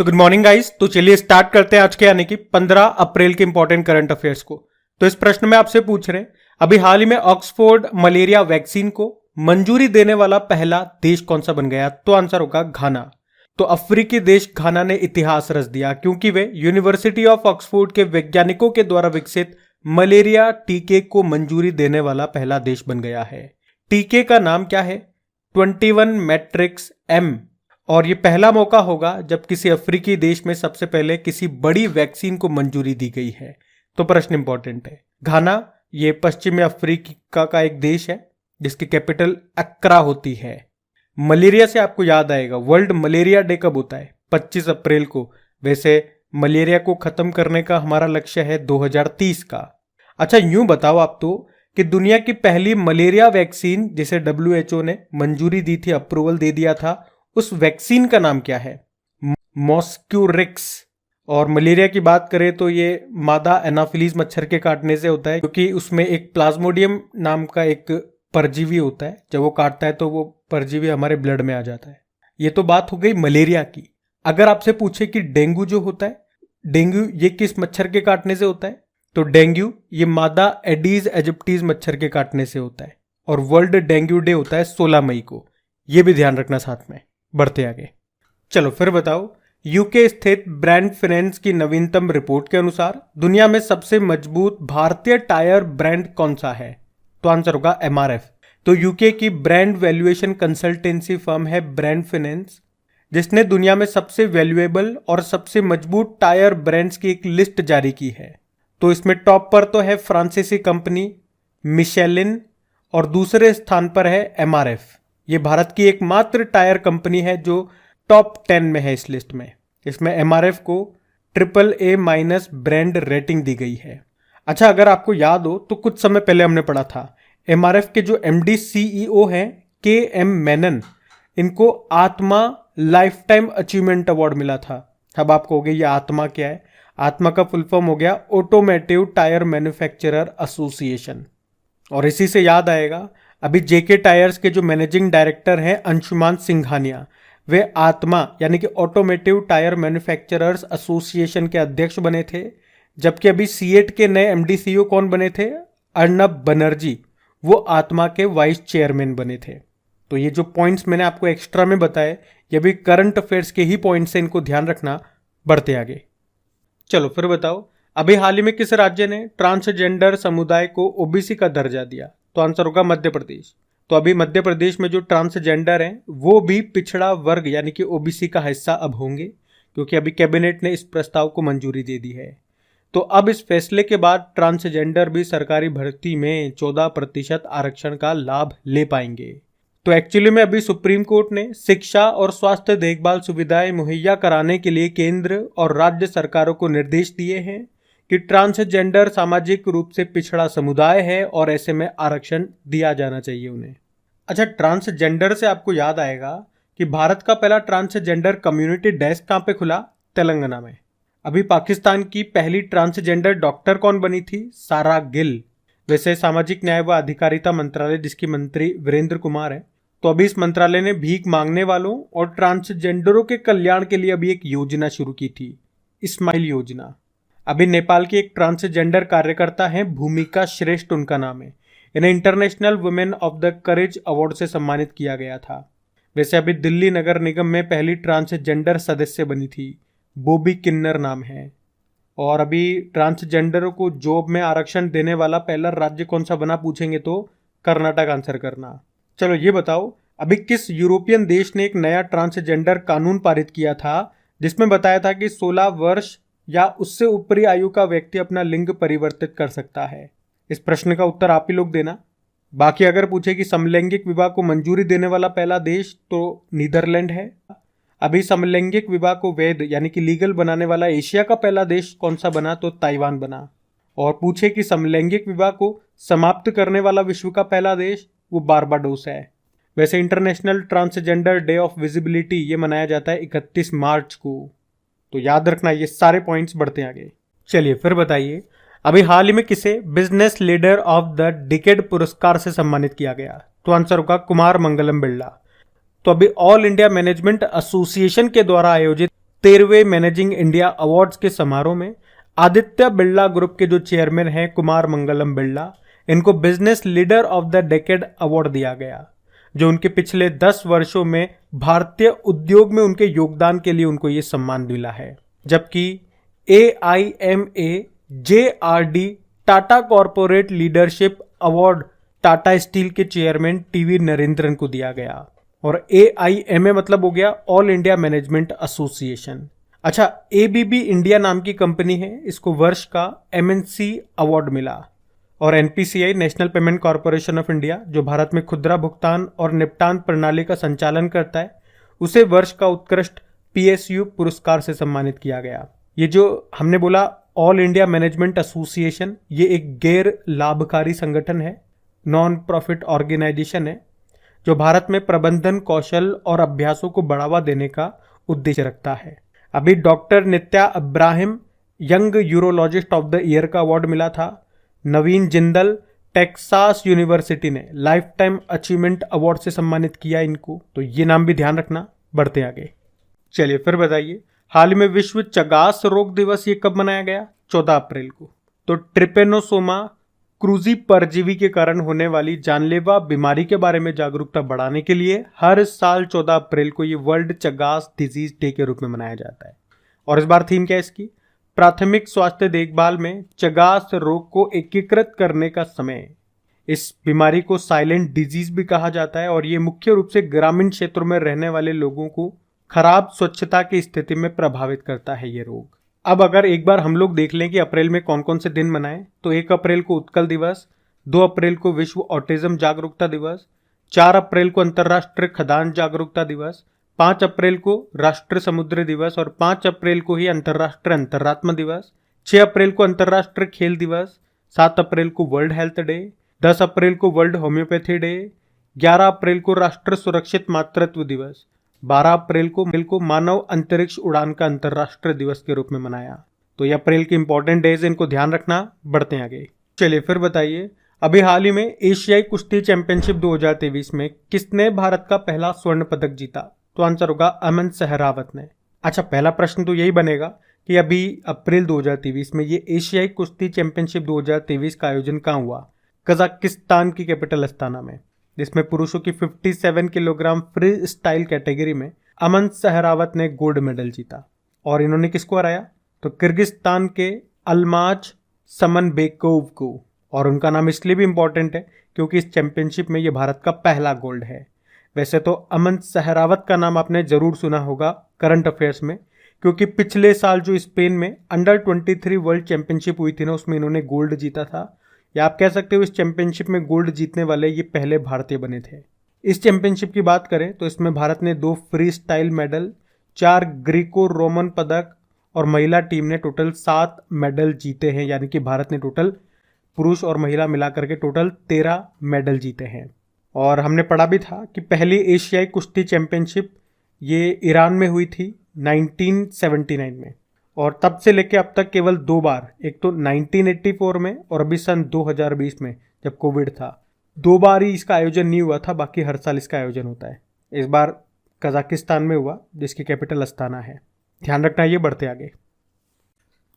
So good morning guys. तो चलिए start करते हैं आज के यानी कि 15 अप्रैल के इंपॉर्टेंट करंट अफेयर्स को। तो इस प्रश्न में आपसे पूछ रहे हैं, अभी हाल ही में ऑक्सफोर्ड मलेरिया वैक्सीन को मंजूरी देने वाला पहला देश कौन सा बन गया? तो आंसर होगा घाना। तो अफ्रीकी देश घाना ने इतिहास रच दिया क्योंकि वे यूनिवर्सिटी ऑफ ऑक्सफोर्ड के वैज्ञानिकों के द्वारा विकसित मलेरिया टीके को मंजूरी देने वाला पहला देश बन गया है। टीके का नाम क्या है? 21 मैट्रिक्स एम। और ये पहला मौका होगा जब किसी अफ्रीकी देश में सबसे पहले किसी बड़ी वैक्सीन को मंजूरी दी गई है। तो प्रश्न इंपॉर्टेंट है। घाना ये पश्चिमी अफ्रीका का एक देश है जिसकी कैपिटल अक्रा होती है। मलेरिया से आपको याद आएगा, वर्ल्ड मलेरिया डे कब होता है? 25 अप्रैल को। वैसे मलेरिया को खत्म करने का हमारा लक्ष्य है 2030 का। अच्छा यूं बताओ आप तो कि दुनिया की पहली मलेरिया वैक्सीन जिसे WHO ने मंजूरी दी थी, अप्रूवल दे दिया था, उस वैक्सीन का नाम क्या है? मॉस्क्यूरिक्स। और मलेरिया की बात करें तो ये मादा एनाफिलीज मच्छर के काटने से होता है क्योंकि उसमें एक प्लाज्मोडियम नाम का एक परजीवी होता है। जब वो काटता है तो वो परजीवी हमारे ब्लड में आ जाता है। ये तो बात हो गई मलेरिया की। अगर आपसे पूछे कि डेंगू जो होता है, डेंगू ये किस मच्छर के काटने से होता है? तो डेंगू ये मादा एडीज एजिप्टीज मच्छर के काटने से होता है। और वर्ल्ड डेंगू डे होता है 16 मई को। ये भी ध्यान रखना साथ में। बढ़ते आगे। चलो फिर बताओ, यूके स्थित ब्रांड फाइनेंस की नवीनतम रिपोर्ट के अनुसार दुनिया में सबसे मजबूत भारतीय टायर ब्रांड कौन सा है? तो आंसर होगा MRF। तो यूके की ब्रांड वैल्यूएशन कंसल्टेंसी फर्म है ब्रांड फाइनेंस, जिसने दुनिया में सबसे वैल्यूएबल और सबसे मजबूत टायर ब्रांड्स की एक लिस्ट जारी की है। तो इसमें टॉप पर तो है फ्रांसीसी कंपनी मिशेलिन और दूसरे स्थान पर है MRF। ये भारत की एकमात्र टायर कंपनी है जो टॉप 10 में है इस लिस्ट में। इसमें MRF को AAA- ब्रांड रेटिंग दी गई है। अच्छा अगर आपको याद हो तो कुछ समय पहले हमने पढ़ा था MRF के जो MD CEO हैं KM मेनन, इनको आत्मा लाइफ टाइम अचीवमेंट अवार्ड मिला था। अब आपको हो गया ये आत्मा क्या है? आत्मा का फुल फॉर्म हो गया ऑटोमेटिव टायर मैन्युफैक्चरर एसोसिएशन। और इसी से याद आएगा, अभी JK टायर्स के जो मैनेजिंग डायरेक्टर हैं अंशुमान सिंघानिया, वे आत्मा यानी कि ऑटोमेटिव टायर मैन्युफैक्चरर्स एसोसिएशन के अध्यक्ष बने थे। जबकि अभी सीएट के नए MD CEO कौन बने थे? अर्नब बनर्जी, वो आत्मा के वाइस चेयरमैन बने थे। तो ये जो पॉइंट्स मैंने आपको एक्स्ट्रा में बताए, ये भी करंट अफेयर्स के ही पॉइंट्स हैं, इनको ध्यान रखना। बढ़ते आगे। चलो फिर बताओ, अभी हाल ही में किस राज्य ने ट्रांसजेंडर समुदाय को OBC का दर्जा दिया? तो आंसर होगा मध्य प्रदेश। तो अभी मध्य प्रदेश में जो ट्रांसजेंडर हैं वो भी पिछड़ा वर्ग यानी कि OBC का हिस्सा अब होंगे, क्योंकि अभी कैबिनेट ने इस प्रस्ताव को मंजूरी दे दी है। तो अब इस फैसले के बाद ट्रांसजेंडर भी सरकारी भर्ती में 14% आरक्षण का लाभ ले पाएंगे। तो एक्चुअली में अभी सुप्रीम कोर्ट ने शिक्षा और स्वास्थ्य देखभाल सुविधाएं मुहैया कराने के लिए केंद्र और राज्य सरकारों को निर्देश दिए हैं कि ट्रांसजेंडर सामाजिक रूप से पिछड़ा समुदाय है और ऐसे में आरक्षण दिया जाना चाहिए उन्हें। अच्छा ट्रांसजेंडर से आपको याद आएगा कि भारत का पहला ट्रांसजेंडर कम्युनिटी डेस्क कहाँ पे खुला? तेलंगाना में। अभी पाकिस्तान की पहली ट्रांसजेंडर डॉक्टर कौन बनी थी? सारा गिल। वैसे सामाजिक न्याय व अधिकारिता मंत्रालय जिसकी मंत्री वीरेंद्र कुमार है, तो अभी इस मंत्रालय ने भीख मांगने वालों और ट्रांसजेंडरों के कल्याण के लिए अभी एक योजना शुरू की थी, स्माइल योजना। अभी नेपाल की एक ट्रांसजेंडर कार्यकर्ता हैं भूमिका श्रेष्ठ उनका नाम है। इन्हें international women of the courage award से सम्मानित किया गया था। वैसे अभी दिल्ली नगर निगम में पहली ट्रांसजेंडर सदस्य बनी थी, बॉबी किन्नर नाम है। और अभी ट्रांसजेंडरों को जॉब में आरक्षण देने वाला पहला राज्य कौन सा बना पूछेंगे तो कर्नाटक आंसर करना। चलो ये बताओ, अभी किस यूरोपियन देश ने एक नया ट्रांसजेंडर कानून पारित किया था जिसमें बताया था कि 16 वर्ष या उससे ऊपरी आयु का व्यक्ति अपना लिंग परिवर्तित कर सकता है? इस प्रश्न का उत्तर आप ही लोग देना। बाकी अगर पूछे कि समलैंगिक विवाह को मंजूरी देने वाला पहला देश, तो नीदरलैंड है। अभी समलैंगिक विवाह को वैध यानी कि लीगल बनाने वाला एशिया का पहला देश कौन सा बना? तो ताइवान बना। और पूछे कि समलैंगिक विवाह को समाप्त करने वाला विश्व का पहला देश, वो बारबाडोस है। वैसे international transgender day of visibility ये मनाया जाता है 31 मार्च को। तो याद रखना ये सारे पॉइंट्स। बढ़ते आगे। चलिए फिर बताइए, अभी हाल ही में किसे business leader of the decade पुरस्कार से सम्मानित किया गया? तो आंसर होगा कुमार मंगलम बिरला। तो अभी ऑल इंडिया मैनेजमेंट एसोसिएशन के द्वारा आयोजित 13वें मैनेजिंग इंडिया अवार्ड्स के समारोह में आदित्य बिरला ग्रुप के जो चेयरमैन हैं कुमार मंगलम बिरला, इनको business leader of the decade award दिया गया, जो उनके पिछले 10 वर्षों में भारतीय उद्योग में उनके योगदान के लिए उनको ये सम्मान मिला है। जबकि AIMA JRD Tata corporate leadership award Tata steel के चेयरमैन TV नरेंद्रन को दिया गया। और AIMA मतलब हो गया ऑल इंडिया मैनेजमेंट एसोसिएशन। अच्छा, ABB इंडिया नाम की कंपनी है, इसको वर्ष का MNC अवार्ड मिला। और NPCI national payment corporation of India, जो भारत में खुदरा भुगतान और निपटान प्रणाली का संचालन करता है, उसे वर्ष का उत्कृष्ट PSU पुरस्कार से सम्मानित किया गया। ये जो हमने बोला ऑल इंडिया मैनेजमेंट एसोसिएशन, ये एक गैर लाभकारी संगठन है, नॉन प्रॉफिट ऑर्गेनाइजेशन है, जो भारत में प्रबंधन कौशल और अभ्यासों को बढ़ावा देने का उद्देश्य रखता है। अभी doctor Nitya Ibrahim young urologist of the year का अवार्ड मिला था। नवीन जिंदल टेक्सास यूनिवर्सिटी ने लाइफ टाइम अचीवमेंट अवार्ड से सम्मानित किया इनको, तो ये नाम भी ध्यान रखना। बढ़ते आगे, चलिए फिर बताइए, हाल ही में विश्व चगास रोग दिवस ये कब मनाया गया? 14 अप्रैल को। तो ट्रिपेनोसोमा क्रूजी परजीवी के कारण होने वाली जानलेवा बीमारी के बारे में जागरूकता बढ़ाने के लिए हर साल 14 अप्रैल को ये वर्ल्ड चगास डिजीज डे के रूप में मनाया जाता है। और इस बार थीम क्या है इसकी? प्राथमिक स्वास्थ्य देखभाल में चगास रोग को एकीकृत करने का समय। इस बीमारी को साइलेंट डिजीज भी कहा जाता है और ये मुख्य रूप से ग्रामीण क्षेत्रों में रहने वाले लोगों को खराब स्वच्छता की स्थिति में प्रभावित करता है ये रोग। अब अगर एक बार हम लोग देख लें कि अप्रैल में कौन कौन से दिन मनाएं, तो 1 अप्रैल को उत्कल दिवस, 2 अप्रैल को विश्व ऑटिज्म जागरूकता दिवस, 4 अप्रैल को अंतर्राष्ट्रीय खदान जागरूकता दिवस, 5 अप्रैल को राष्ट्रीय समुद्र दिवस और 5 अप्रैल को ही अंतर्राष्ट्रीय अंतरात्मा दिवस, 6 अप्रैल को अंतर्राष्ट्रीय खेल दिवस, 7 अप्रैल को वर्ल्ड हेल्थ डे, 10 अप्रैल को वर्ल्ड होम्योपैथी डे, 11 अप्रैल को राष्ट्रीय सुरक्षित मातृत्व दिवस, 12 अप्रैल को मानव अंतरिक्ष उड़ान का अंतर्राष्ट्रीय दिवस के रूप में मनाया। तो ये अप्रैल के इंपॉर्टेंट डेज, इनको ध्यान रखना। बढ़ते हैं आगे, चलिए फिर बताइए, अभी हाल ही में एशियाई कुश्ती चैंपियनशिप 2023 में किसने भारत का पहला स्वर्ण पदक जीता? तो आंसर होगा अमन सहरावत ने। अच्छा, पहला प्रश्न तो यही बनेगा कि अभी अप्रैल 2023 में ये एशियाई कुश्ती चैंपियनशिप 2023 का आयोजन कहाँ हुआ? कजाकिस्तान की कैपिटल अस्ताना में, जिसमें पुरुषों की 57 किलोग्राम फ्री स्टाइल कैटेगरी में अमन सहरावत ने गोल्ड मेडल जीता। और इन्होंने किसको हराया? तो किर्गिस्तान के अल्माज समनबेकोव को। और उनका नाम इसलिए भी इंपॉर्टेंट है क्योंकि इस चैंपियनशिप में ये भारत का पहला गोल्ड है। वैसे तो अमन सहरावत का नाम आपने जरूर सुना होगा करंट अफेयर्स में, क्योंकि पिछले साल जो स्पेन में अंडर 23 वर्ल्ड चैंपियनशिप हुई थी ना, उसमें इन्होंने गोल्ड जीता था। या आप कह सकते हो इस चैंपियनशिप में गोल्ड जीतने वाले ये पहले भारतीय बने थे। इस चैंपियनशिप की बात करें तो इसमें भारत ने 2 free style medal, 4 Greco Roman पदक और महिला टीम ने टोटल 7 मेडल जीते हैं। यानी कि भारत ने टोटल पुरुष और महिला मिलाकर के टोटल 13 मेडल जीते हैं। और हमने पढ़ा भी था कि पहली एशियाई कुश्ती चैंपियनशिप ये ईरान में हुई थी 1979 में, और तब से लेके अब तक केवल 2 बार, एक तो 1984 में और अभी सन 2020 में जब कोविड था, 2 बार ही इसका आयोजन नहीं हुआ था, बाकी हर साल इसका आयोजन होता है। इस बार कजाकिस्तान में हुआ, जिसकी कैपिटल अस्ताना है। ध्यान रखना ये। बढ़ते आगे,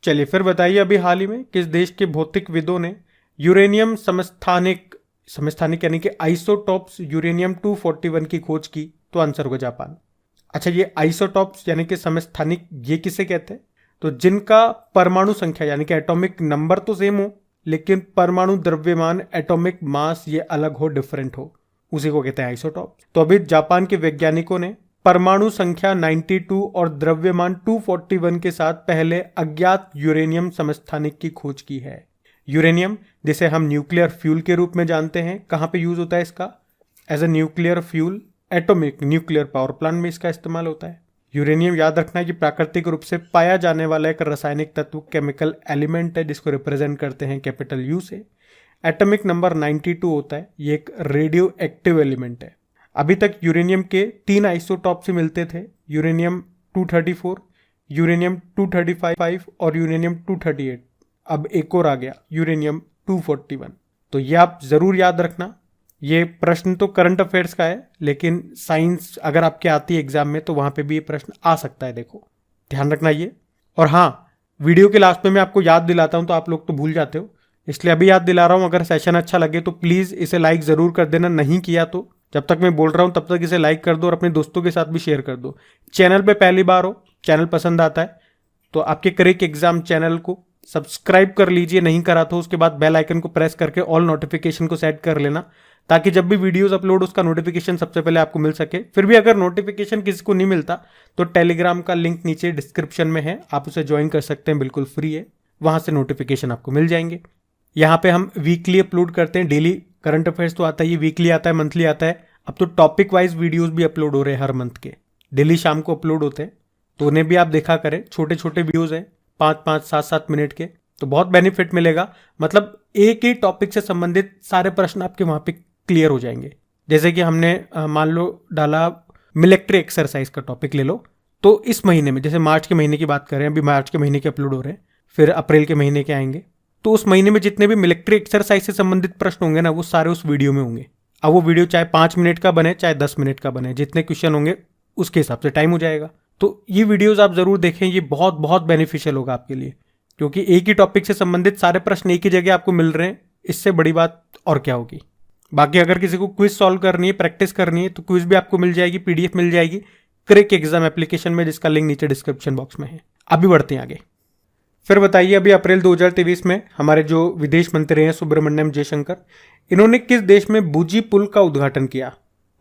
चलिए फिर बताइए, अभी हाल ही में किस देश के भौतिकविदों ने यूरेनियम समस्थानिक यानी कि आइसोटॉप्स यूरेनियम 241 की खोज की? तो आंसर होगा जापान। अच्छा, ये आइसोटॉप्स यानी कि समस्थानिक ये किसे कहते हैं? तो जिनका परमाणु संख्या यानी कि एटॉमिक नंबर तो सेम हो, लेकिन परमाणु द्रव्यमान एटॉमिक मास ये अलग हो, डिफरेंट हो, उसी को कहते हैं आइसोटॉप्स। तो अभी जापान के वैज्ञानिकों ने परमाणु संख्या 92 और द्रव्यमान 241 के साथ पहले अज्ञात यूरेनियम समस्थानिक की खोज की है। यूरेनियम, जिसे हम न्यूक्लियर फ्यूल के रूप में जानते हैं, कहाँ पे यूज होता है इसका? As a nuclear fuel, atomic nuclear power plant में इसका इस्तेमाल होता है। यूरेनियम याद रखना है कि प्राकृतिक रूप से पाया जाने वाला एक रासायनिक तत्व, केमिकल एलिमेंट है, जिसको रिप्रेजेंट करते हैं कैपिटल यू से। एटॉमिक नंबर 92 होता है, ये एक रेडियो एक्टिव एलिमेंट है। अभी तक यूरेनियम के 3 आइसोटॉप से मिलते थे, यूरेनियम 234, यूरेनियम 235 और यूरेनियम 238। अब एक और आ गया, यूरेनियम 241। तो ये आप जरूर याद रखना। ये प्रश्न तो करंट अफेयर्स का है, लेकिन साइंस अगर आपके आती है एग्जाम में तो वहां पे भी ये प्रश्न आ सकता है। देखो, ध्यान रखना ये। और हाँ, वीडियो के लास्ट में मैं आपको याद दिलाता हूँ तो आप लोग तो भूल जाते हो, इसलिए अभी याद दिला रहा हूँ। अगर सेशन अच्छा लगे तो प्लीज़ इसे लाइक ज़रूर कर देना, नहीं किया तो जब तक मैं बोल रहा हूँ तब तक इसे लाइक कर दो और अपने दोस्तों के साथ भी शेयर कर दो। चैनल पे पहली बार हो, चैनल पसंद आता है तो आपके क्रिक एग्जाम चैनल को सब्सक्राइब कर लीजिए, नहीं करा तो उसके बाद बेल आइकन को प्रेस करके ऑल नोटिफिकेशन को सेट कर लेना, ताकि जब भी वीडियोस अपलोड उसका नोटिफिकेशन सबसे पहले आपको मिल सके। फिर भी अगर नोटिफिकेशन किसी को नहीं मिलता तो टेलीग्राम का लिंक नीचे डिस्क्रिप्शन में है, आप उसे ज्वाइन कर सकते हैं, बिल्कुल फ्री है, वहां से नोटिफिकेशन आपको मिल जाएंगे। यहाँ पे हम वीकली अपलोड करते हैं, डेली करंट अफेयर्स तो आता ही, वीकली आता है, मंथली आता है, अब तो टॉपिक वाइज वीडियोस भी अपलोड हो रहे हैं हर मंथ के, डेली शाम को अपलोड होते हैं, तो उन्हें भी आप देखा करें। छोटे छोटे वीडियोज हैं, 5-5, 7-7 मिनट के, तो बहुत बेनिफिट मिलेगा। मतलब एक ही टॉपिक से संबंधित सारे प्रश्न आपके वहां पे क्लियर हो जाएंगे। जैसे कि हमने मान लो डाला मिलिट्री एक्सरसाइज का टॉपिक ले लो, तो इस महीने में, जैसे मार्च के महीने की बात करें, अभी मार्च के महीने के अपलोड हो रहे हैं, फिर अप्रैल के महीने के आएंगे, तो उस महीने में जितने भी मिलिट्री एक्सरसाइज से संबंधित प्रश्न होंगे ना, वो सारे उस वीडियो में होंगे। अब वो वीडियो चाहे 5 मिनट का बने चाहे 10 मिनट का बने, जितने क्वेश्चन होंगे उसके हिसाब से टाइम हो जाएगा। तो ये वीडियोस आप जरूर देखें, ये बहुत बहुत बेनिफिशियल होगा आपके लिए, क्योंकि एक ही टॉपिक से संबंधित सारे प्रश्न एक ही जगह आपको मिल रहे हैं, इससे बड़ी बात और क्या होगी। बाकी अगर किसी को क्विज सॉल्व करनी है, प्रैक्टिस करनी है, तो क्विज भी आपको मिल जाएगी, पीडीएफ मिल जाएगी क्रिक एग्जाम एप्लीकेशन में, जिसका लिंक नीचे डिस्क्रिप्शन बॉक्स में है। अभी बढ़ते हैं आगे। फिर बताइए, अभी अप्रैल 2023 में हमारे जो विदेश मंत्री हैं सुब्रमण्यम जयशंकर, इन्होंने किस देश में बूजी पुल का उद्घाटन किया?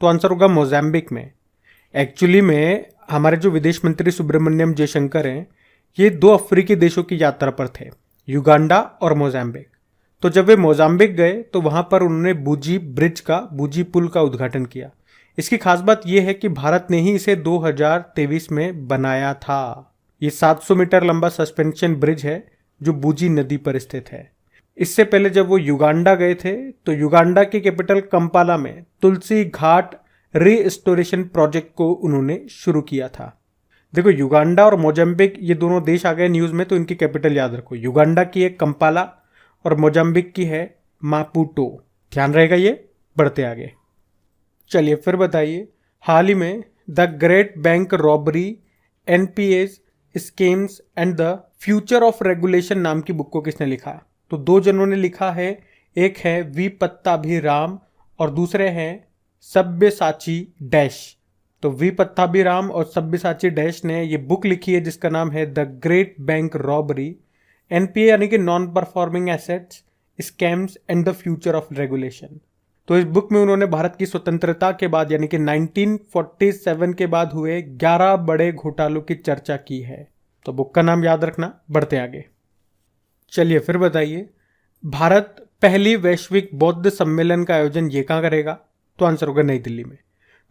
तो आंसर होगा मोजाम्बिक में। एक्चुअली में हमारे जो विदेश मंत्री सुब्रमण्यम जयशंकर हैं, ये 2 अफ्रीकी देशों की यात्रा पर थे, युगांडा और मोजाम्बिक। तो जब वे मोजाम्बिक गए तो वहां पर उन्होंने बूजी पुल का उद्घाटन किया। इसकी खास बात यह है कि भारत ने ही इसे 2023 में बनाया था। ये 700 मीटर लंबा सस्पेंशन ब्रिज है जो बूजी नदी पर स्थित है। इससे पहले जब वो युगांडा गए थे तो युगांडा की कैपिटल कंपाला में तुलसी घाट रीस्टोरेशन प्रोजेक्ट को उन्होंने शुरू किया था। देखो, युगांडा और मोजाम्बिक ये दोनों देश आ गए न्यूज में, तो इनकी कैपिटल याद रखो। युगांडा की है कंपाला और मोजाम्बिक की है मापुटो, ध्यान रहेगा ये। बढ़ते आगे, चलिए फिर बताइए, हाल ही में the great bank robbery, NPS schemes and the future of regulation नाम की बुक को किसने लिखा? तो 2 जनों ने लिखा है, एक है वी पत्ताभिराम और दूसरे हैं सब्यसाची डैश। तो वी पत्ताभिराम और सब्यसाची डैश ने ये बुक लिखी है जिसका नाम है the great bank robbery, NPA यानी कि non performing assets, scams and the future of regulation. तो इस बुक में उन्होंने भारत की स्वतंत्रता के बाद यानी कि 1947 के बाद हुए 11 बड़े घोटालों की चर्चा की है। तो बुक का नाम याद रखना। बढ़ते आगे, चलिए फिर बताइए, भारत पहली वैश्विक बौद्ध सम्मेलन का आयोजन ये कहाँ करेगा? तो आंसर होगा नई दिल्ली में।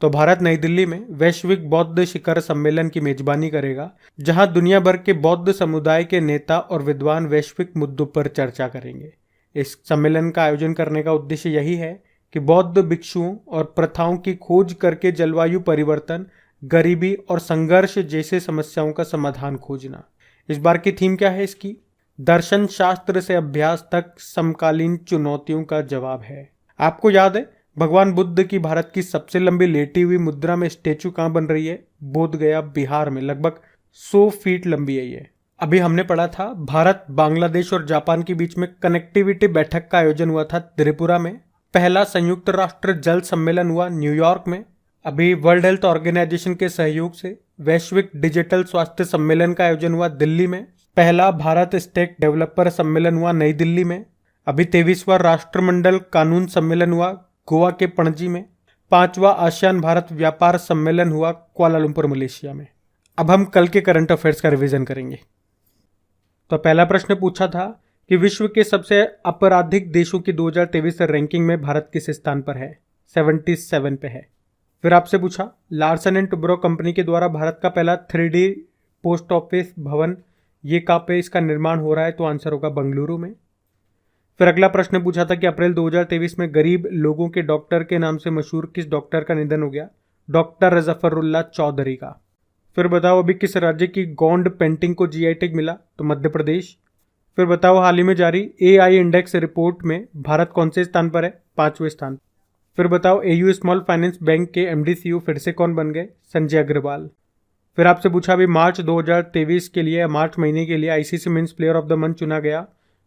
तो भारत नई दिल्ली में वैश्विक बौद्ध शिखर सम्मेलन की मेजबानी करेगा, जहां दुनिया भर के बौद्ध समुदाय के नेता और विद्वान वैश्विक मुद्दों पर चर्चा करेंगे। इस सम्मेलन का आयोजन करने का उद्देश्य यही है कि बौद्ध भिक्षुओं और प्रथाओं की खोज करके जलवायु परिवर्तन, गरीबी और संघर्ष जैसे समस्याओं का समाधान खोजना। इस बार की थीम क्या है इसकी? दर्शन शास्त्र से अभ्यास तक समकालीन चुनौतियों का जवाब है। आपको याद है भगवान बुद्ध की भारत की सबसे लंबी लेटी हुई मुद्रा में स्टेचू कहाँ बन रही है? बोध गया, बिहार में। लगभग 100 फीट लंबी है ये। अभी हमने पढ़ा था भारत, बांग्लादेश और जापान के बीच में कनेक्टिविटी बैठक का आयोजन हुआ था त्रिपुरा में। पहला संयुक्त राष्ट्र जल सम्मेलन हुआ न्यूयॉर्क में। अभी वर्ल्ड हेल्थ ऑर्गेनाइजेशन के सहयोग से वैश्विक डिजिटल स्वास्थ्य सम्मेलन का आयोजन हुआ दिल्ली में। पहला भारत स्टेक डेवलपर सम्मेलन हुआ नई दिल्ली में। अभी 23वां राष्ट्रमंडल कानून सम्मेलन हुआ गोवा के पणजी में। 5वां आसियान भारत व्यापार सम्मेलन हुआ कुआलालंपुर मलेशिया में। अब हम कल के करंट अफेयर्स का रिवीजन करेंगे। तो पहला प्रश्न पूछा था कि विश्व के सबसे आपराधिक देशों की 2023 रैंकिंग में भारत किस स्थान पर है? 77 पे है। फिर आपसे पूछा लार्सन एंड टुब्रो कंपनी के द्वारा भारत का पहला 3D पोस्ट ऑफिस भवन ये कहाँ पे इसका निर्माण हो रहा है? तो आंसर होगा बेंगलुरु में। फिर अगला प्रश्न पूछा था कि अप्रैल 2023 में गरीब लोगों के डॉक्टर के नाम से मशहूर किस डॉक्टर का निधन हो गया? डॉक्टर जफरुल्लाह चौधरी का। फिर बताओ अभी किस राज्य की गोंड पेंटिंग को जीआई टैग मिला? तो मध्य प्रदेश। फिर बताओ हाल ही में जारी एआई इंडेक्स रिपोर्ट में भारत कौन से स्थान पर है? 5वें स्थान। फिर बताओ एयू स्मॉल फाइनेंस बैंक के एमडी सीईओ फिर से कौन बन गए? संजय अग्रवाल। फिर आपसे पूछा अभी मार्च 2023 के लिए, मार्च महीने के लिए ICC men's player of the month चुना गया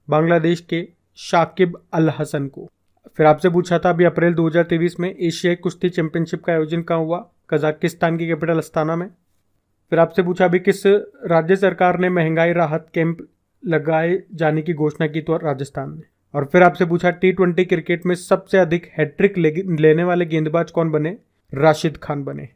बांग्लादेश के शाकिब अल हसन को। फिर आपसे पूछा था अभी अप्रैल 2023 में एशियाई कुश्ती चैंपियनशिप का आयोजन कहाँ हुआ? कजाकिस्तान की कैपिटल अस्ताना में। फिर आपसे पूछा अभी किस राज्य सरकार ने महंगाई राहत कैंप लगाए जाने की घोषणा की? तो राजस्थान ने। और फिर आपसे पूछा T20 क्रिकेट में सबसे अधिक हैट्रिक लेने वाले गेंदबाज कौन बने? राशिद खान बने।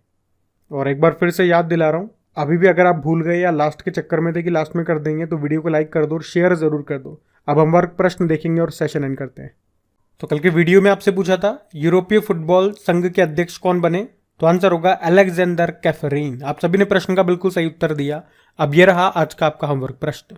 और एक बार फिर से याद दिला रहा हूँ, अभी भी अगर आप भूल गए या लास्ट के चक्कर में थे कि लास्ट में कर देंगे, तो वीडियो को लाइक कर दो और शेयर जरूर कर दो। अब हम वर्क प्रश्न देखेंगे और सेशन एंड करते हैं। तो कल के वीडियो में आपसे पूछा था यूरोपीय फुटबॉल संघ के अध्यक्ष कौन बने? तो आंसर होगा अलेक्जेंडर कैफरीन। आप सभी ने प्रश्न का बिल्कुल सही उत्तर दिया। अब यह रहा आज का आपका होमवर्क प्रश्न।